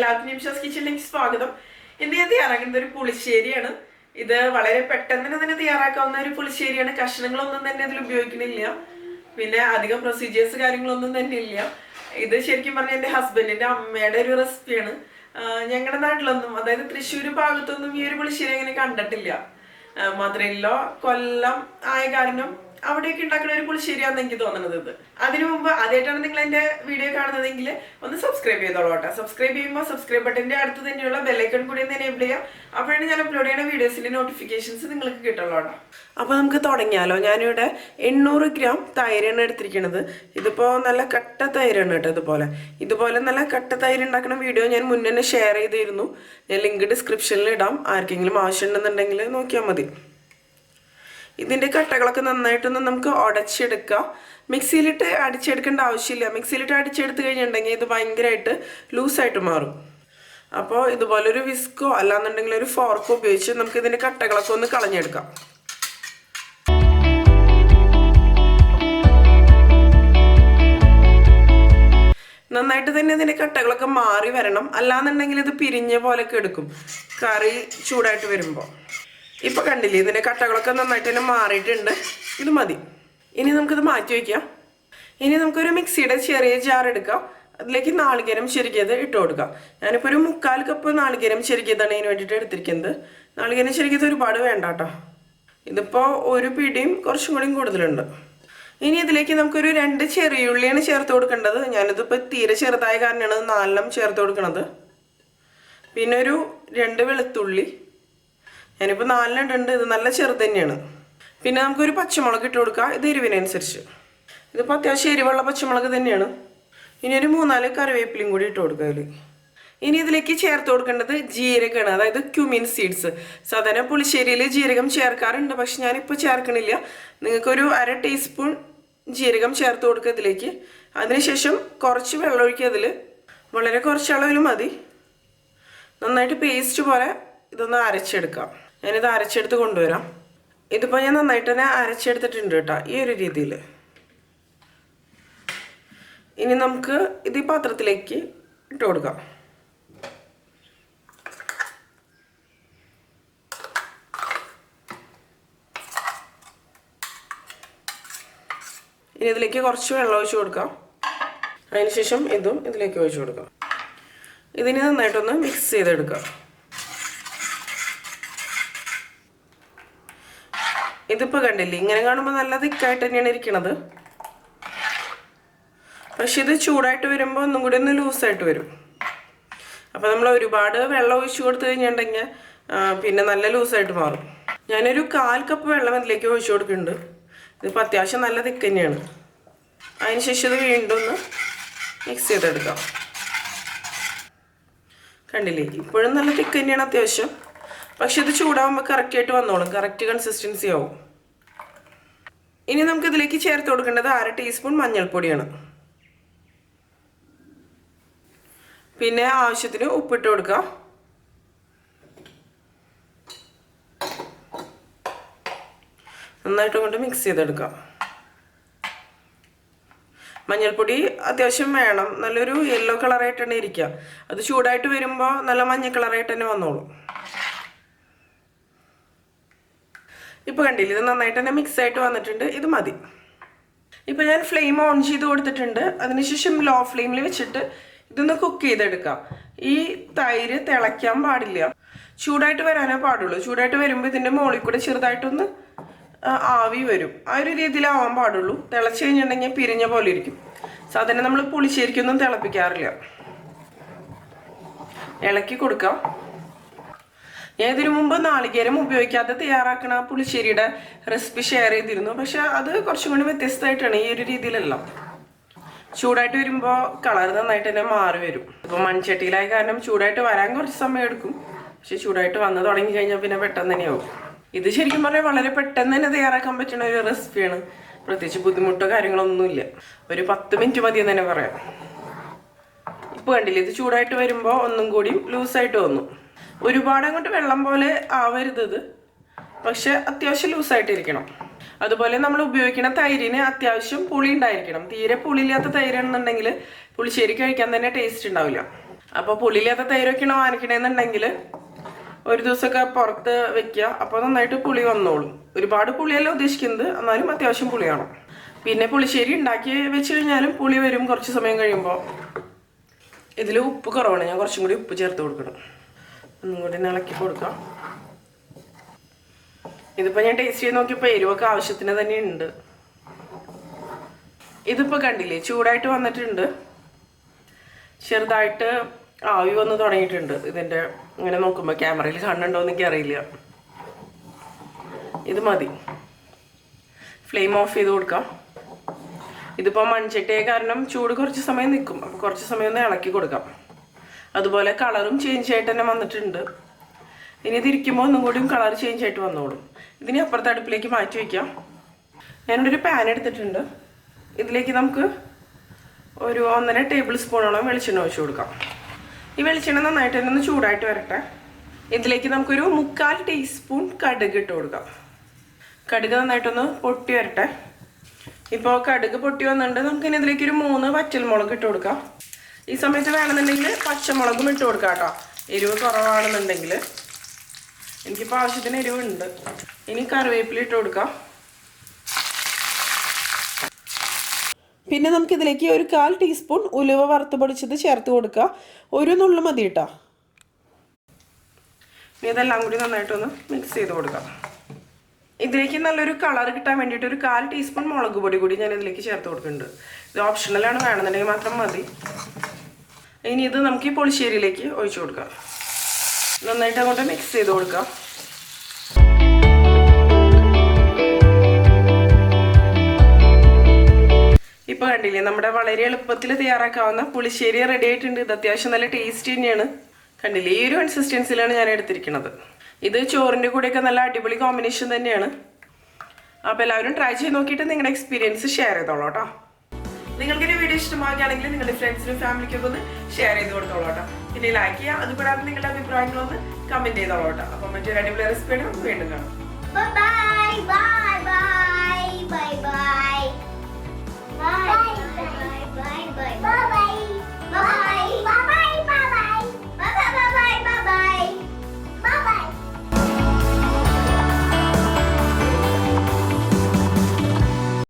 എല്ലാവർക്കും nimshaskitchen സ്വാഗതം. ഇന്ന് ഞാൻ തയ്യാറാക്കുന്നത് ഒരു പുളിശ്ശേരിയാണ്. ഇത് വളരെ പെട്ടെന്ന് തന്നെ തയ്യാറാക്കാവുന്ന ഒരു പുളിശ്ശേരിയാണ്. കഷ്ണങ്ങളൊന്നും തന്നെ ഇതിൽ ഉപയോഗിക്കുന്നില്ല, പിന്നെ അധികം പ്രൊസീജിയേഴ്സ് കാര്യങ്ങളൊന്നും തന്നെ ഇല്ല. ഇത് ശരിക്കും പറഞ്ഞാൽ എൻ്റെ ഹസ്ബൻഡിന്റെ അമ്മയുടെ ഒരു റെസിപ്പിയാണ്. ഞങ്ങളുടെ നാട്ടിലൊന്നും, അതായത് തൃശ്ശൂർ ഭാഗത്തൊന്നും ഈ ഒരു പുളിശ്ശേരി അങ്ങനെ കണ്ടിട്ടില്ല. മാത്രമല്ല കൊല്ലം ആയ കാരണം അവിടെയൊക്കെ ഉണ്ടാക്കുന്ന ഒരു പുളിശ്ശേരിയാണെന്ന് എനിക്ക് തോന്നുന്നത്. ഇത് അതിനു മുമ്പ് ആദ്യമായിട്ടാണ് നിങ്ങൾ എൻ്റെ വീഡിയോ കാണുന്നതെങ്കിൽ ഒന്ന് സബ്സ്ക്രൈബ് ചെയ്തോളൂ കേട്ടോ. സബ്സ്ക്രൈബ് ചെയ്യുമ്പോൾ സബ്സ്ക്രൈബ് ബട്ടൻ്റെ അടുത്ത് തന്നെയുള്ള ബെല്ലൈക്കൺ കൂടി ഒന്ന് എനേബിൾ ചെയ്യാം. അപ്പോഴാണ് ഞാൻ അപ്ലോഡ് ചെയ്യുന്ന വീഡിയോസിൻ്റെ നോട്ടിഫിക്കേഷൻസ് നിങ്ങൾക്ക് കിട്ടുള്ളൂ കേട്ടോ. അപ്പോൾ നമുക്ക് തുടങ്ങിയാലോ. ഞാനിവിടെ 800 ഗ്രാം തൈരാണ് എടുത്തിരിക്കുന്നത്. ഇതിപ്പോൾ നല്ല കട്ട തൈരാണ് കേട്ടോ. ഇതുപോലെ നല്ല കട്ട തൈര് ഉണ്ടാക്കുന്ന വീഡിയോ ഞാൻ മുന്നേ തന്നെ ഷെയർ ചെയ്തിരുന്നു. ഞാൻ ലിങ്ക് ഡിസ്ക്രിപ്ഷനിൽ ഇടാം. ആർക്കെങ്കിലും ആവശ്യമുണ്ടെന്നുണ്ടെങ്കിൽ നോക്കിയാൽ മതി. ഇതിൻ്റെ കട്ടകളൊക്കെ നന്നായിട്ടൊന്ന് നമുക്ക് ഉടച്ചെടുക്കാം. മിക്സിയിലിട്ട് അടിച്ചെടുക്കേണ്ട ആവശ്യമില്ല. മിക്സിയിലിട്ട് അടിച്ചെടുത്ത് കഴിഞ്ഞിട്ടുണ്ടെങ്കിൽ ഇത് ഭയങ്കരമായിട്ട് ലൂസായിട്ട് മാറും. അപ്പോൾ ഇതുപോലൊരു വിസ്കോ അല്ലാന്നുണ്ടെങ്കിൽ ഒരു ഫോർക്കോ ഉപയോഗിച്ച് നമുക്ക് ഇതിൻ്റെ കട്ടകളൊക്കെ ഒന്ന് കളഞ്ഞെടുക്കാം. നന്നായിട്ട് തന്നെ ഇതിൻ്റെ കട്ടകളൊക്കെ മാറി വരണം. അല്ലാന്നുണ്ടെങ്കിൽ ഇത് പിരിഞ്ഞ പോലെയൊക്കെ എടുക്കും കറി ചൂടായിട്ട് വരുമ്പോൾ. ഇപ്പം കണ്ടില്ലേ, ഇതിൻ്റെ കട്ടകളൊക്കെ നന്നായിട്ട് തന്നെ മാറിയിട്ടുണ്ട്. ഇത് മതി. ഇനി നമുക്കിത് മാറ്റി വയ്ക്കാം. ഇനി നമുക്കൊരു മിക്സിയുടെ ചെറിയ ജാർ എടുക്കാം. അതിലേക്ക് നാളികേരം ചെരുകിയത് ഇട്ട് കൊടുക്കാം. ഞാനിപ്പോൾ ഒരു 3/4 കപ്പ് നാളികേരം ചെരുകിയതാണ് ഇതിന് വേണ്ടിയിട്ട് എടുത്തിരിക്കുന്നത്. നാളികേരം ചെരുകിയത് ഒരുപാട് വേണ്ട കേട്ടോ. ഇതിപ്പോൾ ഒരു പിടിയും കുറച്ചും കൂടിയും കൂടുതലുണ്ട്. ഇനി ഇതിലേക്ക് നമുക്കൊരു 2 ചെറിയ ഉള്ളിയാണ് ചേർത്ത് കൊടുക്കേണ്ടത്. ഞാനിതിപ്പോൾ തീരെ ചെറുതായ കാരണമാണ് 4 ചേർത്ത് കൊടുക്കുന്നത്. പിന്നെ ഒരു 2 വെളുത്തുള്ളി. ഞാനിപ്പോൾ 4 ഉണ്ട്. ഇത് നല്ല ചെറുത് തന്നെയാണ്. പിന്നെ നമുക്കൊരു പച്ചമുളക് ഇട്ട് കൊടുക്കാം. ഇത് എരിവിനനുസരിച്ച്. ഇതിപ്പോൾ അത്യാവശ്യം എരിവുള്ള പച്ചമുളക് തന്നെയാണ്. ഇനി ഒരു 3-4 കറിവേപ്പിലയും കൂടി ഇട്ട് കൊടുക്കുക അതിൽ. ഇനി ഇതിലേക്ക് ചേർത്ത് കൊടുക്കേണ്ടത് ജീരകമാണ്, അതായത് ക്യുമിൻ സീഡ്സ്. സാധാരണ പുളിശ്ശേരിയിൽ ജീരകം ചേർക്കാറുണ്ട്, പക്ഷെ ഞാനിപ്പോൾ ചേർക്കണില്ല. നിങ്ങൾക്കൊരു 1/2 ടീസ്പൂൺ ജീരകം ചേർത്ത് കൊടുക്കുക ഇതിലേക്ക്. അതിനുശേഷം കുറച്ച് വെള്ളം ഒഴിക്കുക. അതിൽ വളരെ കുറച്ച് അളവിൽ മതി. നന്നായിട്ട് പേസ്റ്റ് പോലെ ഇതൊന്ന് അരച്ചെടുക്കാം. ഞാനിത് അരച്ചെടുത്ത് കൊണ്ടുവരാം. ഇതിപ്പോൾ ഞാൻ നന്നായിട്ട് തന്നെ അരച്ചെടുത്തിട്ടുണ്ട് കേട്ടോ, ഈ ഒരു രീതിയിൽ. ഇനി നമുക്ക് ഇത് ഈ പാത്രത്തിലേക്ക് ഇട്ട് കൊടുക്കാം. ഇനി ഇതിലേക്ക് കുറച്ച് വെള്ളം ഒഴിച്ച് കൊടുക്കാം. അതിനുശേഷം ഇതും ഇതിലേക്ക് ഒഴിച്ച് കൊടുക്കാം. ഇതിനെ നന്നായിട്ടൊന്ന് മിക്സ് ചെയ്തെടുക്കാം. ഇതിപ്പോൾ കണ്ടില്ലേ, ഇങ്ങനെ കാണുമ്പോൾ നല്ല തിക്കായിട്ട് തന്നെയാണ് ഇരിക്കണത്. പക്ഷെ ഇത് ചൂടായിട്ട് വരുമ്പോൾ ഒന്നും കൂടി ഒന്ന് ലൂസായിട്ട് വരും. അപ്പോൾ നമ്മൾ ഒരുപാട് വെള്ളം ഒഴിച്ചു കൊടുത്തു കഴിഞ്ഞിട്ടുണ്ടെങ്കിൽ പിന്നെ നല്ല ലൂസായിട്ട് മാറും. ഞാനൊരു 1/4 കപ്പ് വെള്ളം ഇതിലേക്ക് ഒഴിച്ചു കൊടുക്കുന്നുണ്ട്. ഇതിപ്പോൾ അത്യാവശ്യം നല്ല തിക്ക് തന്നെയാണ്. അതിനുശേഷം ഇത് വീണ്ടും ഒന്ന് മിക്സ് ചെയ്തെടുക്കാം. കണ്ടില്ലേ, ഇപ്പോഴും നല്ല തിക്ക് തന്നെയാണ് അത്യാവശ്യം. പക്ഷെ ഇത് ചൂടാകുമ്പോൾ കറക്റ്റായിട്ട് വന്നോളും, കറക്റ്റ് കൺസിസ്റ്റൻസി ആവും. ഇനി നമുക്ക് ഇതിലേക്ക് ചേർത്ത് കൊടുക്കേണ്ടത് 1/2 ടീസ്പൂൺ മഞ്ഞൾപ്പൊടിയാണ്. പിന്നെ ആവശ്യത്തിന് ഉപ്പിട്ട് കൊടുക്കുക. നന്നായിട്ട് കൊണ്ട് മിക്സ് ചെയ്തെടുക്കാം. മഞ്ഞൾപ്പൊടി അത്യാവശ്യം വേണം. നല്ലൊരു യെല്ലോ കളറായിട്ട് തന്നെ ഇരിക്കുക. അത് ചൂടായിട്ട് വരുമ്പോൾ നല്ല മഞ്ഞ കളറായിട്ട് തന്നെ വന്നോളും. ഇപ്പോൾ കണ്ടില്ല, ഇത് നന്നായിട്ട് തന്നെ മിക്സ് ആയിട്ട് വന്നിട്ടുണ്ട്. ഇത് മതി. ഇപ്പോൾ ഞാൻ ഫ്ലെയിം ഓൺ ചെയ്ത് കൊടുത്തിട്ടുണ്ട്. അതിനുശേഷം ലോ ഫ്ലെയിമിൽ വെച്ചിട്ട് ഇതൊന്ന് കുക്ക് ചെയ്തെടുക്കാം. ഈ തൈര് തിളയ്ക്കാൻ പാടില്ല, ചൂടായിട്ട് വരാനേ പാടുള്ളൂ. ചൂടായിട്ട് വരുമ്പോൾ ഇതിൻ്റെ മുകളിൽ കൂടെ ചെറുതായിട്ടൊന്ന് ആവി വരും. ആ ഒരു രീതിയിലാവാൻ പാടുള്ളൂ. തിളച്ച് കഴിഞ്ഞിട്ടുണ്ടെങ്കിൽ പിരിഞ്ഞ പോലെ ഇരിക്കും. സാധാരണ നമ്മൾ പുളിശ്ശേരിക്കൊന്നും തിളപ്പിക്കാറില്ല. ഇളക്കി കൊടുക്കാം. ഞാൻ ഇതിനു മുമ്പ് നാളികേരം ഉപയോഗിക്കാതെ തയ്യാറാക്കണ പുളിശ്ശേരിയുടെ റെസിപ്പി ഷെയർ ചെയ്തിരുന്നു. പക്ഷെ അത് കുറച്ചും കൂടി വ്യത്യസ്തമായിട്ടാണ്. ഈ ഒരു രീതിയിലല്ല. ചൂടായിട്ട് വരുമ്പോൾ കളർ നന്നായിട്ട് തന്നെ മാറി വരും. ഇപ്പോൾ മൺചട്ടിയിലായ കാരണം ചൂടായിട്ട് വരാൻ കുറച്ച് സമയം എടുക്കും. പക്ഷെ ചൂടായിട്ട് വന്ന് തുടങ്ങി കഴിഞ്ഞാൽ പിന്നെ പെട്ടെന്ന് തന്നെയാവും. ഇത് ശരിക്കും പറഞ്ഞാൽ വളരെ പെട്ടെന്ന് തന്നെ തയ്യാറാക്കാൻ പറ്റുന്ന ഒരു റെസിപ്പിയാണ്. പ്രത്യേകിച്ച് ബുദ്ധിമുട്ടോ കാര്യങ്ങളൊന്നുമില്ല. ഒരു 10 മിനിറ്റ് മതി എന്ന് തന്നെ പറയാം. ഇപ്പോൾ കണ്ടില്ലേ, ഇത് ചൂടായിട്ട് വരുമ്പോൾ ഒന്നും കൂടി ലൂസായിട്ട് വന്നു. ഒരുപാട് അങ്ങോട്ട് വെള്ളം പോലെ ആവരുത്, പക്ഷെ അത്യാവശ്യം ലൂസായിട്ടിരിക്കണം. അതുപോലെ നമ്മൾ ഉപയോഗിക്കുന്ന തൈരിന് അത്യാവശ്യം പുളി ഉണ്ടായിരിക്കണം. തീരെ പുളിയില്ലാത്ത തൈരാണെന്നുണ്ടെങ്കിൽ പുളിശ്ശേരി കഴിക്കാൻ തന്നെ ടേസ്റ്റ് ഉണ്ടാവില്ല. അപ്പോൾ പുളിയില്ലാത്ത തൈരൊക്കെയാണ് വാങ്ങിക്കണമെന്നുണ്ടെങ്കിൽ ഒരു ദിവസമൊക്കെ പുറത്ത് വെക്കുക. അപ്പോൾ നന്നായിട്ട് പുളി വന്നോളും. ഒരുപാട് പുളിയല്ല ഉദ്ദേശിക്കുന്നത്, എന്നാലും അത്യാവശ്യം പുളിയാണ്. പിന്നെ പുളിശ്ശേരി ഉണ്ടാക്കി വെച്ച് കഴിഞ്ഞാലും പുളി വരും കുറച്ച് സമയം കഴിയുമ്പോൾ. ഇതിൽ ഉപ്പ് കുറവാണ്, ഞാൻ കുറച്ചും കൂടി ഉപ്പ് ചേർത്ത് കൊടുക്കണം. ഒന്നും കൂടി ഇളക്കി കൊടുക്കാം. ഇതിപ്പോൾ ഞാൻ ടേസ്റ്റ് ചെയ്ത് നോക്കിയപ്പോൾ എരിവൊക്കെ ആവശ്യത്തിന് തന്നെ ഉണ്ട്. ഇതിപ്പോൾ കണ്ടില്ലേ, ചൂടായിട്ട് വന്നിട്ടുണ്ട്. ചെറുതായിട്ട് ആവി വന്ന് തുടങ്ങിയിട്ടുണ്ട്. ഇതിൻ്റെ ഇങ്ങനെ നോക്കുമ്പോൾ ക്യാമറയിൽ കാണുന്നുണ്ടോ എന്ന് എനിക്കറിയില്ല. ഇത് മതി. ഫ്ലെയിം ഓഫ് ചെയ്ത് കൊടുക്കാം. ഇതിപ്പോൾ മൺചട്ടിയെ കാരണം ചൂട് കുറച്ച് സമയം നിൽക്കും. അപ്പോൾ കുറച്ച് സമയം ഒന്ന് ഇളക്കി കൊടുക്കാം. അതുപോലെ കളറും ചേഞ്ച് ആയിട്ട് തന്നെ വന്നിട്ടുണ്ട്. ഇനി ഇതിരിക്കുമ്പോൾ ഒന്നും കൂടിയും കളർ ചേഞ്ച് ആയിട്ട് വന്നോളും. ഇതിനെ അപ്പുറത്തെ അടുപ്പിലേക്ക് മാറ്റി വയ്ക്കാം. ഞാനിവിടെ ഒരു പാൻ എടുത്തിട്ടുണ്ട്. ഇതിലേക്ക് നമുക്ക് ഒരു 1.5 ടേബിൾ സ്പൂണോളം വെളിച്ചെണ്ണ ഒഴിച്ച് കൊടുക്കാം. ഈ വെളിച്ചെണ്ണ നന്നായിട്ട് തന്നെ ഒന്ന് ചൂടായിട്ട് വരട്ടെ. ഇതിലേക്ക് നമുക്കൊരു 3/4 ടീസ്പൂൺ കടുക് ഇട്ട് കൊടുക്കാം. കടുക് നന്നായിട്ടൊന്ന് പൊട്ടി വരട്ടെ. ഇപ്പോൾ കടുക് പൊട്ടി വന്നിട്ടുണ്ട്. നമുക്കിനി ഇതിലേക്ക് ഒരു 3 വറ്റൽമുളക് ഇട്ട് കൊടുക്കാം. ഈ സമയത്ത് വേണമെന്നുണ്ടെങ്കിൽ പച്ചമുളകും ഇട്ട് കൊടുക്കാം കേട്ടോ, എരിവ് കുറവാണെന്നുണ്ടെങ്കിൽ. എനിക്കിപ്പോൾ ആവശ്യത്തിന് എരിവുണ്ട്. ഇനി കറിവേപ്പില ഇട്ട് കൊടുക്കാം. പിന്നെ നമുക്കിതിലേക്ക് ഒരു 1/4 ടീസ്പൂൺ ഉലുവ വറുത്ത് പൊടിച്ചത് ചേർത്ത് കൊടുക്കുക. ഒരു നുള്ളു മതി കേട്ടോ. ഇതെല്ലാം കൂടി നന്നായിട്ടൊന്ന് മിക്സ് ചെയ്ത് കൊടുക്കാം. ഇതിലേക്ക് നല്ലൊരു കളർ കിട്ടാൻ വേണ്ടിയിട്ട് ഒരു 1/4 ടീസ്പൂൺ മുളക് പൊടി കൂടി ഞാൻ ഇതിലേക്ക് ചേർത്ത് കൊടുക്കുന്നുണ്ട്. ഇത് ഓപ്ഷണലാണ്, വേണമെന്നുണ്ടെങ്കിൽ മാത്രം മതി. ഇനി ഇത് നമുക്ക് ഈ പുളിശ്ശേരിയിലേക്ക് ഒഴിച്ചു കൊടുക്കാം. നന്നായിട്ട് അങ്ങോട്ട് മിക്സ് ചെയ്ത് കൊടുക്കാം. ഇപ്പോൾ കണ്ടില്ലേ, നമ്മുടെ വളരെ എളുപ്പത്തിൽ തയ്യാറാക്കാവുന്ന പുളിശ്ശേരി റെഡി ആയിട്ടുണ്ട്. ഇത് അത്യാവശ്യം നല്ല ടേസ്റ്റ് തന്നെയാണ്. കണ്ടില്ലേ, ഈ ഒരു കൺസിസ്റ്റൻസിലാണ് ഞാൻ എടുത്തിരിക്കുന്നത്. ഇത് ചോറിൻ്റെ കൂടെയൊക്കെ നല്ല അടിപൊളി കോമ്പിനേഷൻ തന്നെയാണ്. അപ്പോൾ എല്ലാവരും ട്രൈ ചെയ്ത് നോക്കിയിട്ട് നിങ്ങളുടെ എക്സ്പീരിയൻസ് ഷെയർ ചെയ്തോളൂ കേട്ടോ. നിങ്ങൾക്ക് ഈ വീഡിയോ ഇഷ്ടമാക്കുകയാണെങ്കിൽ നിങ്ങളുടെ ഫ്രണ്ട്സിനും ഫാമിലിക്കൊക്കെ ഒന്ന് ഷെയർ ചെയ്ത് കൊടുത്തോളൂ കേട്ടോ. പിന്നെ ലൈക്ക് ചെയ്യുക. അതുകൂടാതെ നിങ്ങളുടെ അഭിപ്രായങ്ങളൊന്ന് കമൻറ്റ് ചെയ്തോളൂ കേട്ടോ. അപ്പോൾ മറ്റൊരു അടിപൊളി റെസിപ്പിയാണ് നമുക്ക് വീണ്ടും കാണാം. Bye bye bye bye bye bye bye.